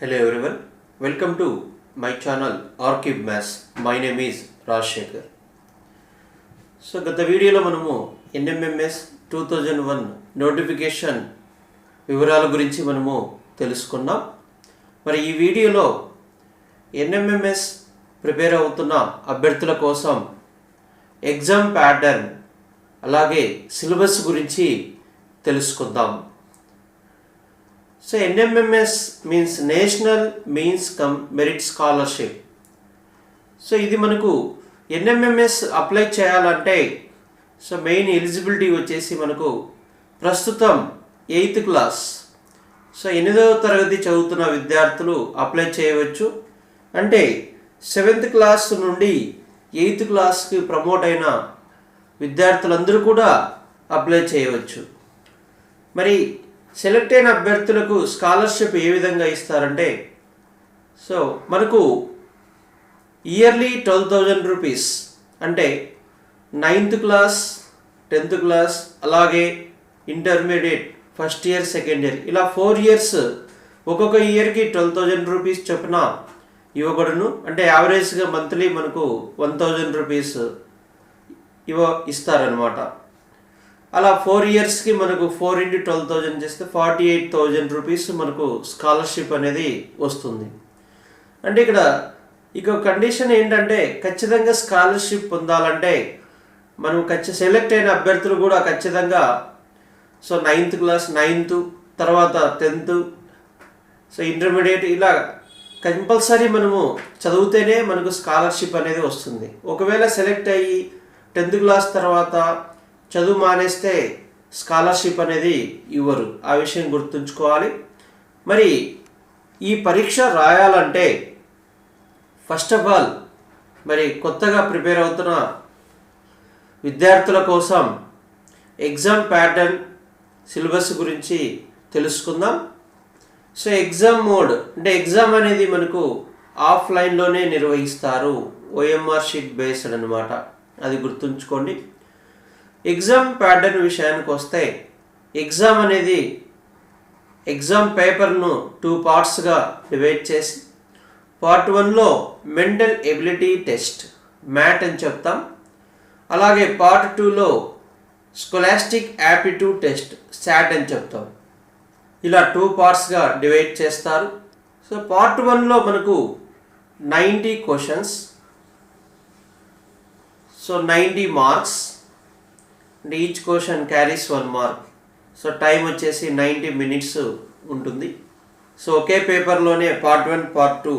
Hello everyone, welcome to my channel Archive Maths. My name is Rajshekhar. So గత వీడియోలో మనము NMMS 2001 notification వివరాల గురించి మనము తెలుసుకున్నాం. మరి ఈ వీడియోలో ఎన్ఎంఎంఎస్ ప్రిపేర్ అవుతున్న అభ్యర్థుల కోసం ఎగ్జామ్ ప్యాటర్న్ అలాగే సిలబస్ గురించి తెలుసుకుందాం. So NMMS means national means come merit scholarship. So ఇది మనకు ఎన్ఎంఎంఎస్ అప్లై చేయాలంటే సో మెయిన్ ఎలిజిబిలిటీ వచ్చేసి మనకు ప్రస్తుతం 8th క్లాస్, సో 8వ తరగతి చదువుతున్న విద్యార్థులు అప్లై చేయవచ్చు. అంటే 7th క్లాస్ నుండి 8th క్లాస్కి ప్రమోట్ అయిన విద్యార్థులందరూ కూడా అప్లై చేయవచ్చు. మరి సెలెక్ట్ అయిన అభ్యర్థులకు స్కాలర్షిప్ ఏ విధంగా ఇస్తారంటే సో మనకు ఇయర్లీ 12,000 రూపీస్, అంటే 9th క్లాస్ 10th క్లాస్ అలాగే intermediate first year second year ఇలా 4 ఇయర్స్ ఒక్కొక్క ఇయర్కి 12,000 రూపీస్ చొప్పున ఇవ్వబడును. అంటే యావరేజ్గా మంత్లీ మనకు 1,000 రూపీస్ ఇస్తారనమాట. అలా 4 ఇయర్స్కి మనకు 4 into 12,000 చేస్తే 48,000 రూపీస్ మనకు స్కాలర్షిప్ అనేది వస్తుంది. అంటే ఇక్కడ ఇక కండిషన్ ఏంటంటే ఖచ్చితంగా స్కాలర్షిప్ పొందాలంటే మనం సెలెక్ట్ అయిన అభ్యర్థులు కూడా ఖచ్చితంగా సో 9th క్లాస్ 9th తర్వాత 10th సో ఇంటర్మీడియట్ ఇలా కంపల్సరీ మనము చదివితేనే మనకు స్కాలర్షిప్ అనేది వస్తుంది. ఒకవేళ సెలెక్ట్ అయ్యి 10th క్లాస్ తర్వాత చదువు మానేస్తే స్కాలర్షిప్ అనేది ఇవ్వరు. ఆ విషయం గుర్తుంచుకోవాలి. మరి ఈ పరీక్ష రాయాలంటే ఫస్ట్ ఆఫ్ ఆల్ మరి కొత్తగా ప్రిపేర్ అవుతున్న విద్యార్థుల కోసం ఎగ్జామ్ ప్యాటర్న్ సిలబస్ గురించి తెలుసుకుందాం. సో ఎగ్జామ్ మోడ్ అంటే ఎగ్జామ్ అనేది మనకు ఆఫ్లైన్లోనే నిర్వహిస్తారు. ఓఎంఆర్ షీట్ బేస్డ్ అనమాట, అది గుర్తుంచుకోండి. ఎగ్జామ్ ప్యాటర్న్ విషయానికి వస్తే ఎగ్జామ్ అనేది ఎగ్జామ్ పేపర్ను 2 పార్ట్స్గా డివైడ్ చేసి పార్ట్ 1లో మెంటల్ ఎబిలిటీ టెస్ట్ మ్యాట్ అని చెప్తాం. అలాగే పార్ట్ 2లో స్కోలాస్టిక్ యాప్టిట్యూడ్ టెస్ట్ శాట్ అని చెప్తాం. ఇలా 2 పార్ట్స్గా డివైడ్ చేస్తారు. సో పార్ట్ 1లో మనకు 90 క్వశ్చన్స్, సో 90 మార్క్స్, అంటే each question carries 1 mark. So time వచ్చేసి 90 minutes ఉంటుంది. సో ఒకే పేపర్లోనే పార్ట్ 1 పార్ట్ 2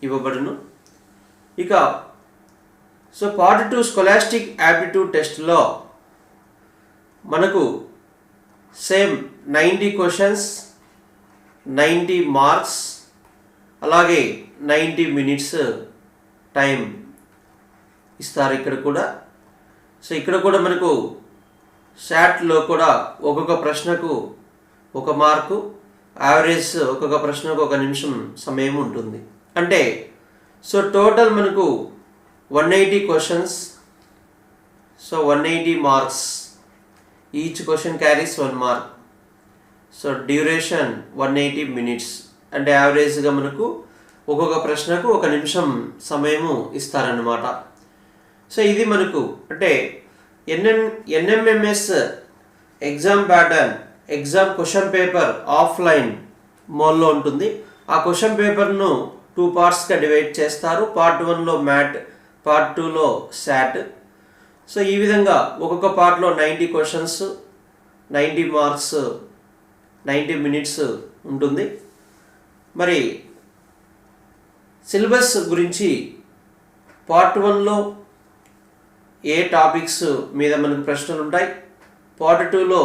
ఇవ్వబడును. ఇక సో పార్ట్ 2 స్కోలాస్టిక్ యాప్టిట్యూడ్ టెస్ట్లో మనకు సేమ్ 90 క్వశ్చన్స్ 90 మార్క్స్ అలాగే 90 minutes టైం ఇస్తారు ఇక్కడ కూడా. సో ఇక్కడ కూడా మనకు శాట్లో కూడా ఒక్కొక్క ప్రశ్నకు 1 మార్కు, యావరేజ్ ఒక్కొక్క ప్రశ్నకు 1 నిమిషం సమయం ఉంటుంది. అంటే సో టోటల్ మనకు 180 questions, so 180 marks, each question carries 1 mark. So duration 180 minutes, అంటే యావరేజ్గా మనకు ఒక్కొక్క ప్రశ్నకు 1 నిమిషం సమయము ఇస్తారన్నమాట. సో ఇది మనకు అంటే NMMS exam pattern exam question paper offline మోడ్లో ఉంటుంది. ఆ క్వశ్చన్ పేపర్ను 2 పార్ట్స్గా డివైడ్ చేస్తారు. పార్ట్ 1లో మ్యాట్, పార్ట్ 2లో శాట్. సో ఈ విధంగా ఒక్కొక్క పార్ట్లో 90 క్వశ్చన్స్ 90 మార్క్స్ 90 minutes ఉంటుంది. మరి సిలబస్ గురించి పార్ట్ 1లో ఏ టాపిక్స్ మీద మనకు ప్రశ్నలు ఉంటాయి, పార్ట్ 2లో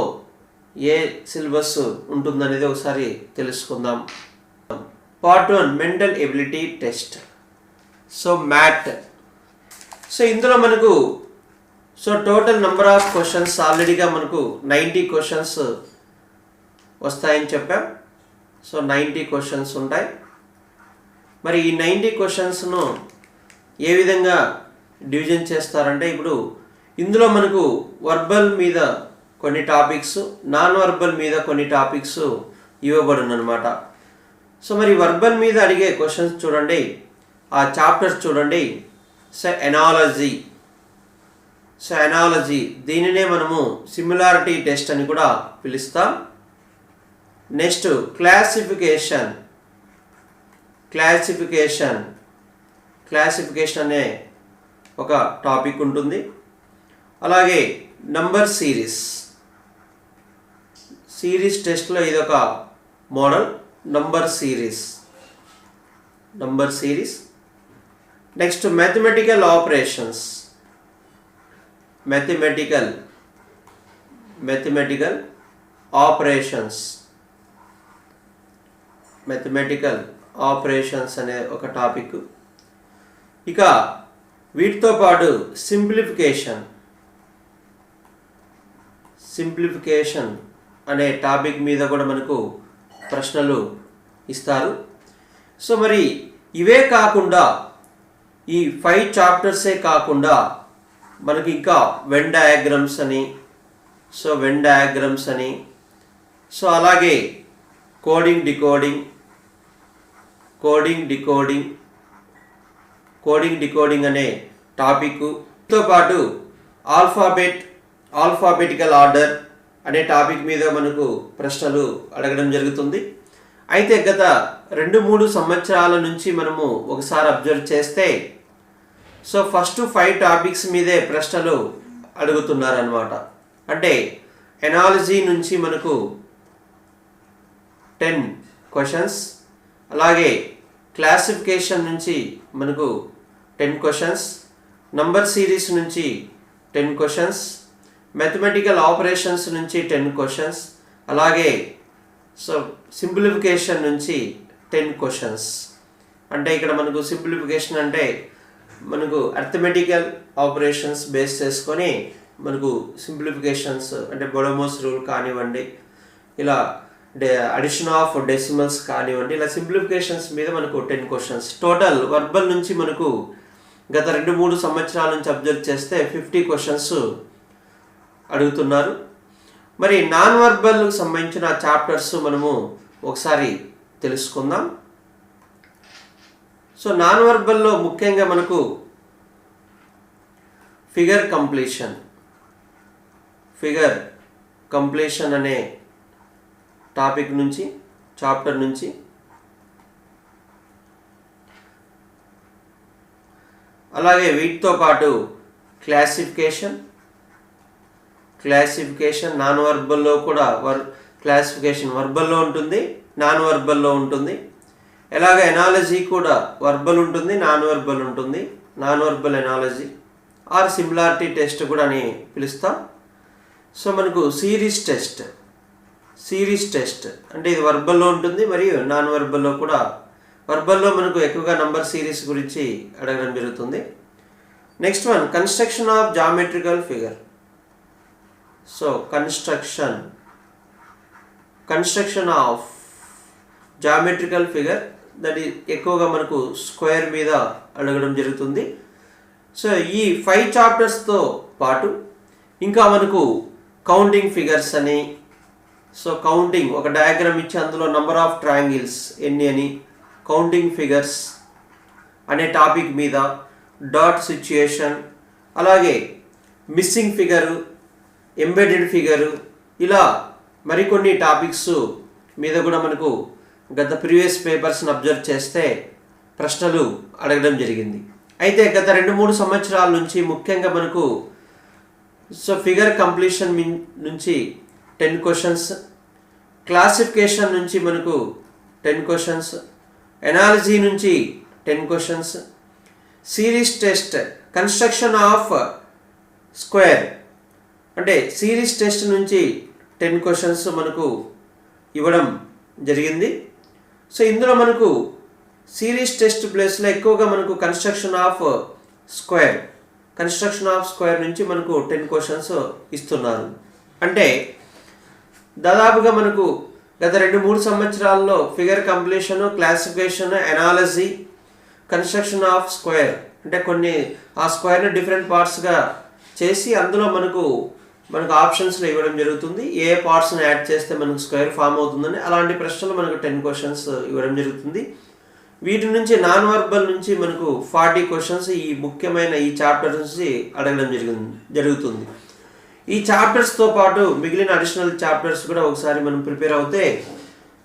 ఏ సిలబస్ ఉంటుందనేది ఒకసారి తెలుసుకుందాం. Part 1 mental ability test, so MAT. So ఇందులో మనకు so total number of questions ఆల్రెడీగా మనకు 90 క్వశ్చన్స్ వస్తాయని చెప్పాం. సో 90 క్వశ్చన్స్ ఉంటాయి. మరి ఈ 90 క్వశ్చన్స్ను ఏ విధంగా డివిజన్ చేస్తారంటే ఇప్పుడు ఇందులో మనకు వర్బల్ మీద కొన్ని టాపిక్స్, నాన్ వర్బల్ మీద కొన్ని టాపిక్స్ ఇవ్వబడును అనమాట. సో మరి వర్బల్ మీద అడిగే క్వశ్చన్స్ చూడండి, ఆ చాప్టర్స్ చూడండి. సో ఎనాలజీ, దీనినే మనము సిమిలారిటీ టెస్ట్ అని కూడా పిలుస్తాం. నెక్స్ట్ క్లాసిఫికేషన్ అనే ఒక టాపిక్ ఉంటుంది. అలాగే నంబర్ సిరీస్ టెస్ట్లో ఇది ఒక model, number series. Next mathematical operations, operations అనే ఒక టాపిక్. ఇక వీటితో పాటు సింప్లిఫికేషన్ అనే టాపిక్ మీద కూడా మనకు ప్రశ్నలు ఇస్తారు. సో మరి ఇవే కాకుండా ఈ 5 చాప్టర్సే కాకుండా మనకి ఇంకా వెన్ డయాగ్రమ్స్ అని, సో అలాగే కోడింగ్ డికోడింగ్ అనే టాపిక్తో పాటు ఆల్ఫాబెటికల్ ఆర్డర్ అనే టాపిక్ మీద మనకు ప్రశ్నలు అడగడం జరుగుతుంది. అయితే గత 2-3 సంవత్సరాల నుంచి మనము ఒకసారి అబ్జర్వ్ చేస్తే సో ఫస్ట్ 5 టాపిక్స్ మీదే ప్రశ్నలు అడుగుతున్నారనమాట. అంటే ఎనాలజీ నుంచి మనకు 10 క్వశ్చన్స్, అలాగే క్లాసిఫికేషన్ నుంచి మనకు 10 క్వశ్చన్స్, నంబర్ సిరీస్ నుంచి 10 క్వశ్చన్స్, మ్యాథమెటికల్ ఆపరేషన్స్ నుంచి 10 క్వశ్చన్స్, అలాగే సో సింప్లిఫికేషన్ నుంచి 10 క్వశ్చన్స్. అంటే ఇక్కడ మనకు సింప్లిఫికేషన్ అంటే మనకు అర్థమెటికల్ ఆపరేషన్స్ బేస్ చేసుకొని మనకు సింప్లిఫికేషన్స్ అంటే బొడమోస్ రూల్ కానివ్వండి, ఇలా అడిషన్ ఆఫ్ డెసిమల్స్ కానివ్వండి, ఇలా సింప్లిఫికేషన్స్ మీద మనకు 10 క్వశ్చన్స్. టోటల్ వర్బల్ నుంచి మనకు గత 2-3 సంవత్సరాల నుంచి అబ్జర్వ్ చేస్తే 50 క్వశ్చన్స్ అడుగుతున్నారు. మరి నాన్ వర్బల్కి సంబంధించిన చాప్టర్స్ మనము ఒకసారి తెలుసుకుందాం. సో నాన్ వర్బల్లో ముఖ్యంగా మనకు ఫిగర్ కంప్లీషన్ అనే టాపిక్ నుంచి, చాప్టర్ నుంచి, అలాగే వీటితో పాటు క్లాసిఫికేషన్ నాన్ వర్బల్లో కూడా క్లాసిఫికేషన్ వర్బల్లో ఉంటుంది, నాన్ వర్బల్లో ఉంటుంది. ఎలాగ ఎనాలజీ కూడా వర్బల్ ఉంటుంది, నాన్ వర్బల్ ఉంటుంది. Non verbal analogy or similarity test కూడా అని పిలుస్తాం. సో మనకు సిరీస్ టెస్ట్ అంటే ఇది వర్బల్లో ఉంటుంది మరియు నాన్ వర్బల్లో కూడా. వర్బల్లో మనకు ఎక్కువగా నంబర్ సిరీస్ గురించి అడగడం జరుగుతుంది. Next one construction of geometrical figure. So construction of geometrical figure that ఎక్కువగా మనకు స్క్వేర్ మీద అడగడం జరుగుతుంది. సో ఈ 5 చాప్టర్స్తో పాటు ఇంకా మనకు కౌంటింగ్ ఫిగర్స్ అని, సో కౌంటింగ్ ఒక డయాగ్రామ్ ఇచ్చి అందులో నంబర్ ఆఫ్ ట్రయాంగిల్స్ ఎన్ని అని, కౌంటింగ్ ఫిగర్స్ అనే టాపిక్ మీద, డాట్ సిచ్యుయేషన్, అలాగే మిస్సింగ్ ఫిగరు, ఎంబెడెడ్ ఫిగరు, ఇలా మరికొన్ని టాపిక్స్ మీద కూడా మనకు గత ప్రీవియస్ పేపర్స్ని అబ్జర్వ్ చేస్తే ప్రశ్నలు అడగడం జరిగింది. అయితే గత 2-3 సంవత్సరాల నుంచి ముఖ్యంగా మనకు సో ఫిగర్ కంప్లీషన్ నుంచి 10 క్వశ్చన్స్, క్లాసిఫికేషన్ నుంచి మనకు 10 క్వశ్చన్స్, ఎనాలజీ నుంచి 10 questions, series test construction of square అంటే సిరీస్ టెస్ట్ నుంచి 10 క్వశ్చన్స్ మనకు ఇవ్వడం జరిగింది. సో ఇందులో మనకు సిరీస్ టెస్ట్ ప్లేస్లో ఎక్కువగా మనకు కన్స్ట్రక్షన్ ఆఫ్ స్క్వేర్ నుంచి మనకు 10 క్వశ్చన్స్ ఇస్తున్నారు. అంటే దాదాపుగా మనకు గత 2-3 సంవత్సరాల్లో figure completion, classification, analogy, construction of square అంటే కొన్ని ఆ స్క్వేర్ని డిఫరెంట్ పార్ట్స్గా చేసి అందులో మనకు మనకు ఆప్షన్స్లో ఇవ్వడం జరుగుతుంది. ఏ పార్ట్స్ని యాడ్ చేస్తే మనకు స్క్వేర్ ఫామ్ అవుతుందని అలాంటి ప్రశ్నలు మనకు 10 క్వశ్చన్స్ ఇవ్వడం జరుగుతుంది. వీటి నుంచి నాన్ వర్బల్ నుంచి మనకు 40 క్వశ్చన్స్ ఈ ముఖ్యమైన ఈ చాప్టర్ నుంచి అడగడం జరుగుతుంది. ఈ చాప్టర్స్తో పాటు మిగిలిన అడిషనల్ చాప్టర్స్ కూడా ఒకసారి మనం ప్రిపేర్ అవుతే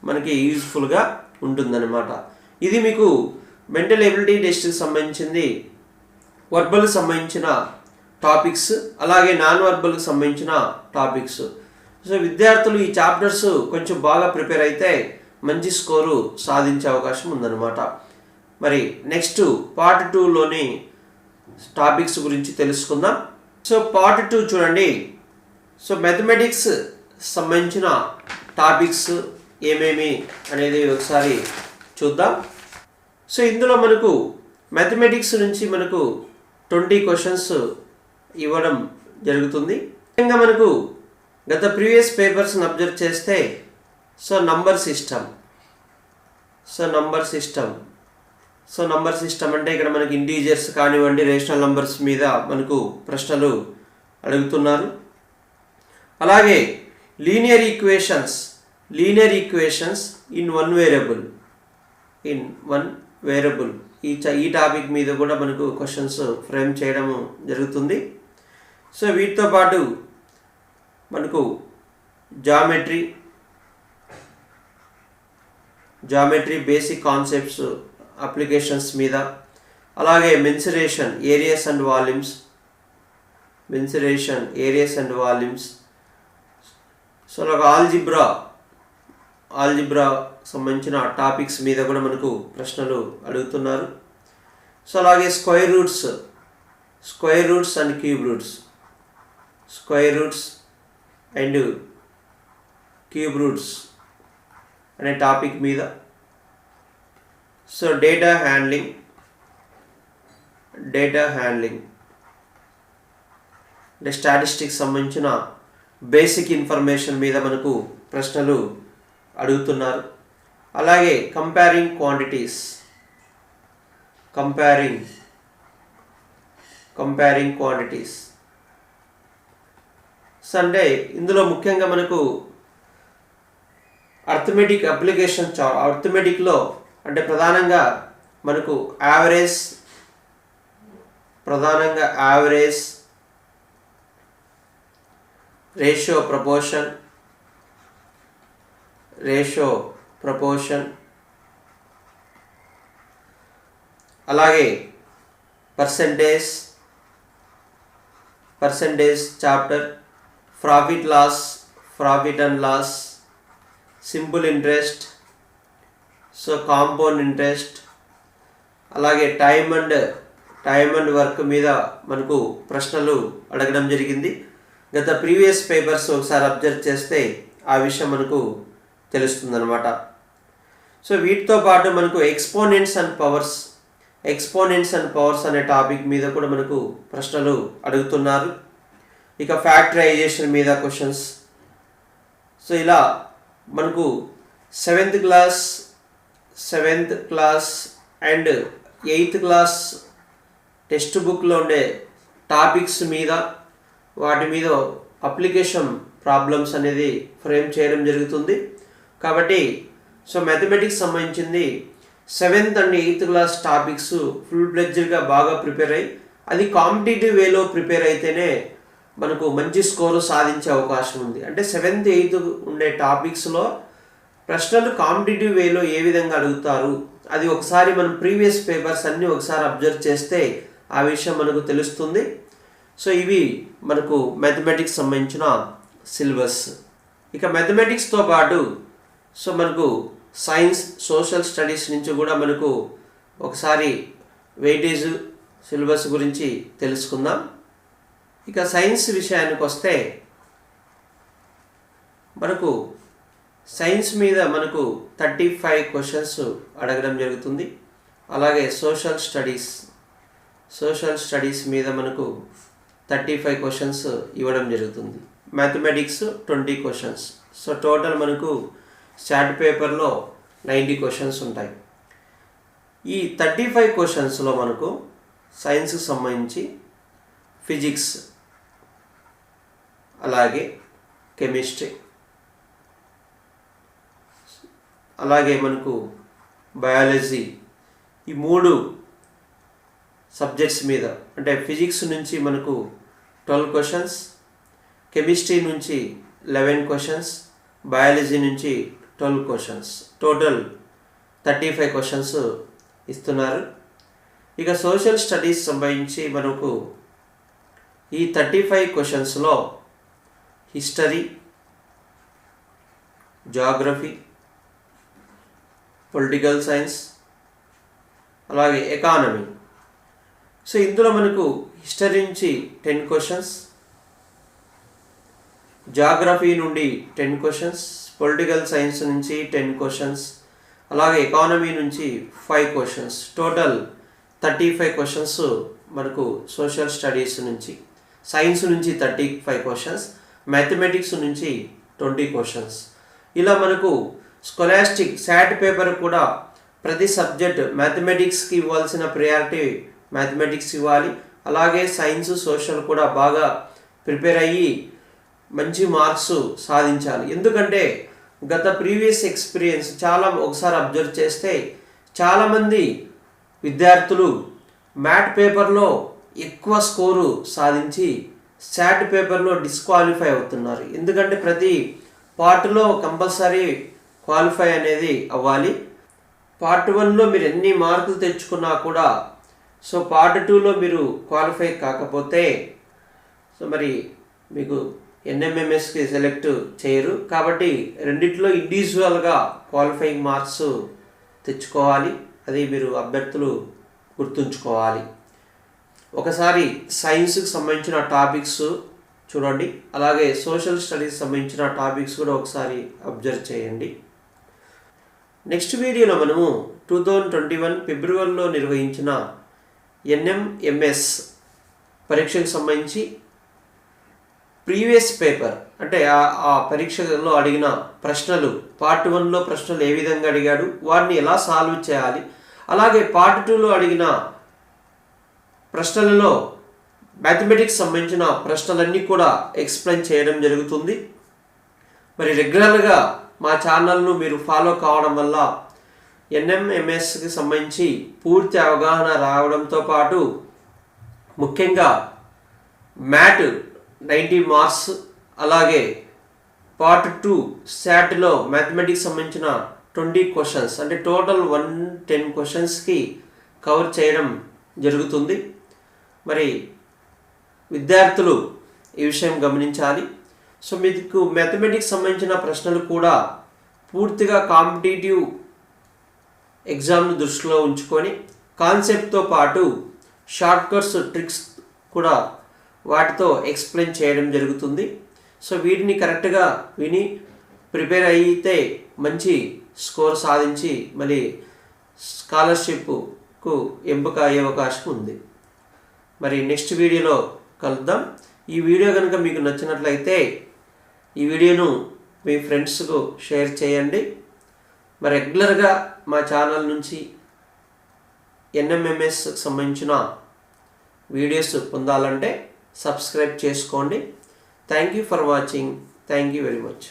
మనకి యూజ్ఫుల్గా ఉంటుందన్నమాట. ఇది మీకు మెంటల్ ఎబిలిటీ టెస్ట్కి సంబంధించింది, వర్బల్కి సంబంధించిన టాపిక్స్, అలాగే నాన్ వర్బల్కి సంబంధించిన టాపిక్స్. సో విద్యార్థులు ఈ చాప్టర్స్ కొంచెం బాగా ప్రిపేర్ అయితే మంచి స్కోరు సాధించే అవకాశం ఉందన్నమాట. మరి నెక్స్ట్ పార్ట్ 2లోని టాపిక్స్ గురించి తెలుసుకుందాం. సో పార్ట్ 2 చూడండి. సో మ్యాథమెటిక్స్ సంబంధించిన టాపిక్స్ ఏమేమి అనేది ఒకసారి చూద్దాం. సో ఇందులో మనకు మ్యాథమెటిక్స్ నుంచి మనకు 20 క్వశ్చన్స్ ఇవ్వడం జరుగుతుంది. ముఖ్యంగా మనకు గత ప్రీవియస్ పేపర్స్ని అబ్జర్వ్ చేస్తే నంబర్ సిస్టమ్ అంటే ఇక్కడ మనకి ఇంటీజర్స్ కానివ్వండి, రేషనల్ నంబర్స్ మీద మనకు ప్రశ్నలు అడుగుతున్నారు. అలాగే linear equations in one variable ఈ టాపిక్ మీద కూడా మనకు క్వశ్చన్స్ ఫ్రేమ్ చేయడం జరుగుతుంది. సో వీటితో పాటు మనకు జామెట్రీ బేసిక్ కాన్సెప్ట్స్ అప్లికేషన్స్ మీద, అలాగే mensuration areas and volumes, so అలాగే ఆల్జిబ్రా సంబంధించిన టాపిక్స్ మీద కూడా మనకు ప్రశ్నలు అడుగుతున్నారు. సో అలాగే square roots and cube roots అనే టాపిక్ మీద, సో డేటా హ్యాండ్లింగ్ అంటే స్టాటిస్టిక్స్ సంబంధించిన బేసిక్ ఇన్ఫర్మేషన్ మీద మనకు ప్రశ్నలు అడుగుతున్నారు. అలాగే కంపేరింగ్ క్వాంటిటీస్ అంటే ఇందులో ముఖ్యంగా మనకు అర్థమెటిక్ అప్లికేషన్ అర్థమెటిక్లో అంటే ప్రధానంగా మనకు యావరేజ్ రేషియో ప్రపోర్షన్, అలాగే percentage chapter, profit and loss, simple interest, so compound interest, అలాగే టైమ్ అండ్ వర్క్ మీద మనకు ప్రశ్నలు అడగడం జరిగింది. గత ప్రీవియస్ పేపర్స్ ఒకసారి అబ్జర్వ్ చేస్తే ఆ విషయం మనకు తెలుస్తుందన్నమాట. సో వీటితో పాటు మనకు ఎక్స్పోనెంట్స్ అండ్ పవర్స్ అనే టాపిక్ మీద కూడా మనకు ప్రశ్నలు అడుగుతున్నారు. ఇక ఫ్యాక్టరైజేషన్ మీద క్వశ్చన్స్. సో ఇలా మనకు seventh class and 8th class text బుక్లో ఉండే టాపిక్స్ మీద, వాటి మీద అప్లికేషన్ ప్రాబ్లమ్స్ అనేది ఫ్రేమ్ చేయడం జరుగుతుంది. కాబట్టి సో మ్యాథమెటిక్స్ సంబంధించింది 7th and 8th class topics full ఫ్లెడ్జ్డ్గా బాగా ప్రిపేర్ అయ్యి, అది కాంపిటేటివ్ వేలో ప్రిపేర్ అయితేనే మనకు మంచి స్కోరు సాధించే అవకాశం ఉంది. అంటే 7th 8th ఉండే టాపిక్స్లో ప్రశ్నలు కాంపిటేటివ్ వేలో ఏ విధంగా అడుగుతారు, అది ఒకసారి మనం ప్రీవియస్ పేపర్స్ అన్నీ ఒకసారి అబ్జర్వ్ చేస్తే ఆ విషయం మనకు తెలుస్తుంది. సో ఇవి మనకు మ్యాథమెటిక్స్ సంబంధించిన సిలబస్. ఇక మ్యాథమెటిక్స్తో పాటు సో మనకు సైన్స్, సోషల్ స్టడీస్ నుంచి కూడా మనకు ఒకసారి వెయిటేజ్ సిలబస్ గురించి తెలుసుకుందాం. ఇక సైన్స్ విషయానికి వస్తే మనకు సైన్స్ మీద మనకు 35 క్వశ్చన్స్ అడగడం జరుగుతుంది. అలాగే సోషల్ స్టడీస్ మీద మనకు 35 క్వశ్చన్స్ ఇవ్వడం జరుగుతుంది. Mathematics 20 questions. సో టోటల్ మనకు చార్ట్ పేపర్లో 90 క్వశ్చన్స్ ఉంటాయి. ఈ 35 క్వశ్చన్స్లో మనకు సైన్స్కి సంబంధించి ఫిజిక్స్, అలాగే కెమిస్ట్రీ, అలాగే మనకు బయాలజీ, ఈ 3 సబ్జెక్ట్స్ మీద అంటే ఫిజిక్స్ నుంచి మనకు 12 క్వశ్చన్స్, కెమిస్ట్రీ నుంచి 11 క్వశ్చన్స్, బయాలజీ నుంచి 12 క్వశ్చన్స్, టోటల్ 35 క్వశ్చన్స్ ఇస్తున్నారు. ఇక సోషల్ స్టడీస్ సంబంధించి మనకు ఈ 35 క్వశ్చన్స్లో హిస్టరీ, జాగ్రఫీ, పొలిటికల్ సైన్స్, అలాగే ఎకానమీ. సో ఇందులో మనకు హిస్టరీ నుంచి 10 క్వశ్చన్స్, జాగ్రఫీ నుండి 10 క్వశ్చన్స్, పొలిటికల్ సైన్స్ నుంచి 10 క్వశ్చన్స్, అలాగే ఎకానమీ నుంచి 5 క్వశ్చన్స్, టోటల్ 35 క్వశ్చన్స్ మనకు సోషల్ స్టడీస్ నుంచి. సైన్స్ నుంచి 35 క్వశ్చన్స్, మ్యాథమెటిక్స్ నుంచి 20 క్వశ్చన్స్. ఇలా మనకు స్కాలస్టిక్ శాట్ పేపర్ కూడా ప్రతి సబ్జెక్ట్ మ్యాథమెటిక్స్కి ఇవ్వాల్సిన ప్రయారిటీ మ్యాథమెటిక్స్ ఇవ్వాలి. అలాగే సైన్స్, సోషల్ కూడా బాగా ప్రిపేర్ అయ్యి మంచి మార్క్స్ సాధించాలి. ఎందుకంటే గత ప్రీవియస్ ఎక్స్పీరియన్స్ ఒకసారి అబ్జర్వ్ చేస్తే చాలామంది విద్యార్థులు మ్యాట్ పేపర్లో ఎక్కువ స్కోరు సాధించి శాట్ పేపర్లో డిస్క్వాలిఫై అవుతున్నారు. ఎందుకంటే ప్రతి పార్ట్లో కంపల్సరీ క్వాలిఫై అనేది అవ్వాలి. పార్ట్ 1లో మీరు ఎన్ని మార్కులు తెచ్చుకున్నా కూడా సో పార్ట్ 2లో మీరు క్వాలిఫై కాకపోతే సో మరి మీకు ఎన్ఎంఎంఎస్కి సెలెక్ట్ చేయరు. కాబట్టి రెండిట్లో ఇండివిజువల్గా క్వాలిఫైయింగ్ మార్క్స్ తెచ్చుకోవాలి. అది మీరు అభ్యర్థులు గుర్తుంచుకోవాలి. ఒకసారి సైన్స్కి సంబంధించిన టాపిక్స్ చూడండి, అలాగే సోషల్ స్టడీస్ సంబంధించిన టాపిక్స్ కూడా ఒకసారి అబ్జర్వ్ చేయండి. నెక్స్ట్ వీడియోలో మనము 2021 ఫిబ్రవరిలో నిర్వహించిన ఎన్ఎంఎంఎస్ పరీక్షకు సంబంధించి ప్రీవియస్ పేపర్ అంటే ఆ పరీక్షలో అడిగిన ప్రశ్నలు, పార్ట్ 1లో ప్రశ్నలు ఏ విధంగా అడిగాడు, వాటిని ఎలా సాల్వ్ చేయాలి, అలాగే పార్ట్ 2లో అడిగిన ప్రశ్నలలో మ్యాథమెటిక్స్ సంబంధించిన ప్రశ్నలన్నీ కూడా ఎక్స్ప్లెయిన్ చేయడం జరుగుతుంది. మరి రెగ్యులర్గా మా ఛానల్ను మీరు ఫాలో కావడం వల్ల ఎన్ఎంఎంఎస్కి సంబంధించి పూర్తి అవగాహన రావడంతో పాటు ముఖ్యంగా మ్యాట్ 90 మార్క్స్, అలాగే పార్ట్ 2 శాట్లో మ్యాథమెటిక్స్ సంబంధించిన 20 క్వశ్చన్స్ అంటే టోటల్ 110 క్వశ్చన్స్కి కవర్ చేయడం జరుగుతుంది. మరి విద్యార్థులు ఈ విషయం గమనించాలి. సో మీకు మ్యాథమెటిక్స్ సంబంధించిన ప్రశ్నలు కూడా పూర్తిగా కాంపిటేటివ్ ఎగ్జామ్ను దృష్టిలో ఉంచుకొని కాన్సెప్ట్తో పాటు షార్ట్ కట్స్, ట్రిక్స్ కూడా వాటితో ఎక్స్ప్లెయిన్ చేయడం జరుగుతుంది. సో వీటిని కరెక్ట్గా విని ప్రిపేర్ అయితే మంచి స్కోర్ సాధించి మళ్ళీ స్కాలర్షిప్కు ఎంపిక అయ్యే అవకాశం ఉంది. మరి నెక్స్ట్ వీడియోలో కలుద్దాం. ఈ వీడియో కనుక మీకు నచ్చినట్లయితే ఈ వీడియోను మీ ఫ్రెండ్స్కు షేర్ చేయండి. మరి రెగ్యులర్గా మా ఛానల్ నుంచి ఎన్ఎంఎంఎస్కి సంబంధించిన వీడియోస్ పొందాలంటే సబ్స్క్రైబ్ చేసుకోండి. Thank you for watching. Thank you very much.